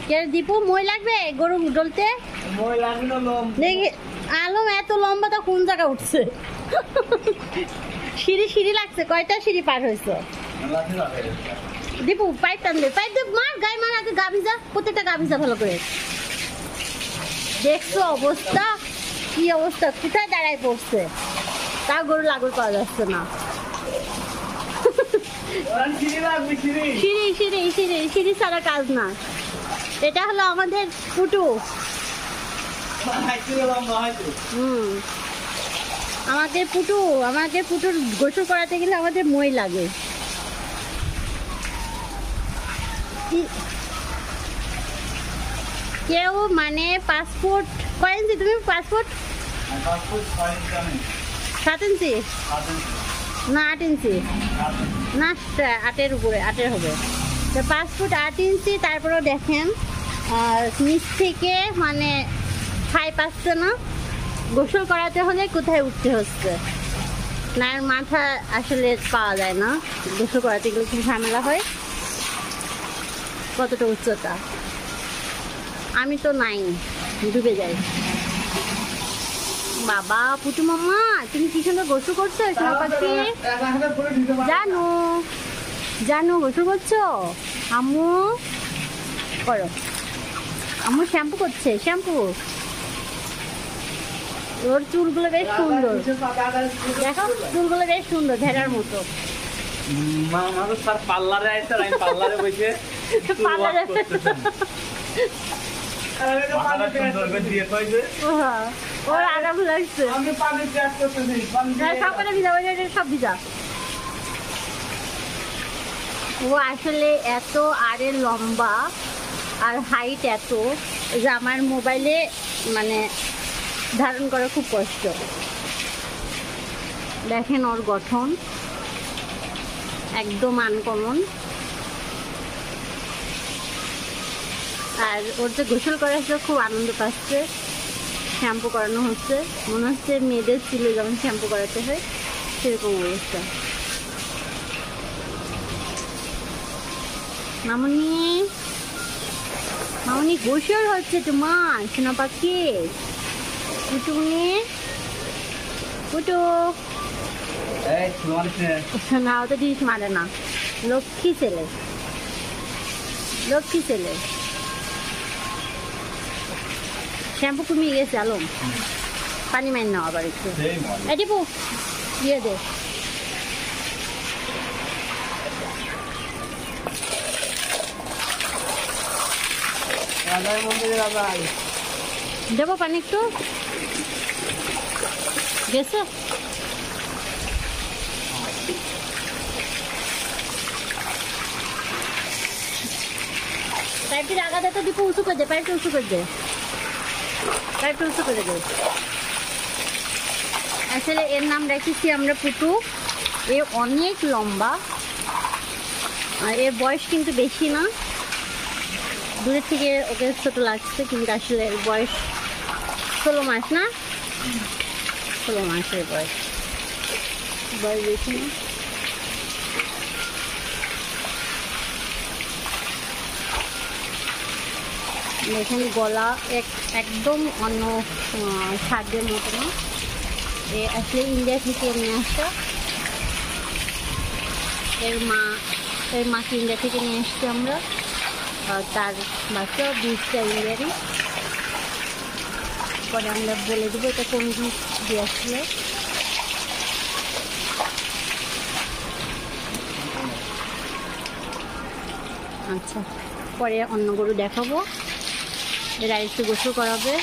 কে দীপু মই লাগবে গরু ডলতে? মই লাগবে না লম। দেখি আলম এত লম্বা তো কোন জায়গা উঠছে? সিঁড়ি লাগছে, কয়টা সিঁড়ি পার হয়েছে? দীপু পাইপ টান দে, পাইপ দে, মার গায়ে মার, আগে গা ভিজা, প্রত্যেকটা গা ভিজা ভালো করে। দেখছো অবস্থা, কি অবস্থা, কোথায় দাঁড়ায় পড়ছে, তা গরু লাগল পাওয়া যাচ্ছে না। সিঁড়ি ছাড়া কাজ না। এটা হলো আমাদের পুটু। আমাকে পুটুর গোসল করাতে গেলে আমাদের মই লাগে। কেউ মানে পাসপোর্ট কয় ইঞ্চি? তুমি পাসপোর্ট 7 ইঞ্চি না 8 ইঞ্চি না 8-এর উপরে, 8-এর হবে তো। পাসপোর্ট 8 ইঞ্চি। তারপরেও দেখেন নিচ থেকে মানে ছাই পাচ্ছে না। গোসল করাতে হলে কোথায় উঠতে হচ্ছে না, মাথা আসলে পাওয়া যায় না। গোসল করাতে গেলে খুব ঝামেলা হয়। কতটা উচ্চতা, আমি তো নাই, ডুবে যাই। বাবা পুটু মামা, তুমি কি সুন্দর গোসল করছো? জানো গোসল করছো? আম্মু করো, আম্মু শ্যাম্পু করছে, শ্যাম্পু। ওর চুলগুলো বেশ সুন্দর, দেখো চুলগুলো বেশ সুন্দর, ভেড়ার মতো। ওর আরাম লাগছে, সব ভিজা। ও আসলে এত আড়ের লম্বা আর হাইট এত যে আমার মোবাইলে মানে ধারণ করা খুব কষ্ট। দেখেন ওর গঠন একদম আনকমন। আর ওর যে গোসল করা হচ্ছে খুব আনন্দ পাচ্ছে। শ্যাম্পু করানো হচ্ছে, মনে হচ্ছে মেয়েদের চুলে যেমন শ্যাম্পু করাতে হয় সেরকম অবস্থা। মামনি গোসল হচ্ছে তোমার সোনা পাখি। পুটু না, ও তো ডিশ মারে না, লক্ষ্মী ছেলে। শ্যাম্পু কমিয়ে গেছে আলম, পানি মাইন নাও আবার একটু। এটিপু দিয়ে দে। দেবো পানি একটু, গেছে? পাইপটি আগা দে তো দীপু, উঁচু করে দে, পাইপটা উঁচু করে দে, পাইপটা উঁচু করে দে। আসলে এর নাম রেখেছি আমরা পুটু। এ অনেক লম্বা আর এর বয়স কিন্তু বেশি না। দূরের থেকে ওকে ছোট লাগছে কিন্তু আসলে এর বয়স 16 মাস না, 16 মাসের বয়স বেশি না। এখানে গলা একদম অন্য সাজের মতো না। এ আসলে ইন্ডিয়া থেকে নিয়ে আসা। এর মাকে ইন্ডিয়া থেকে নিয়ে এসছি আমরা। তার বাচ্চা বীজটা ইন্ডিয়ারই। পরে আমরা বলে দেবো এটা কোন বীজ দিয়ে আসলে। আচ্ছা, পরে অন্য গরু দেখাবো, এরা একটু গোসল করাবে।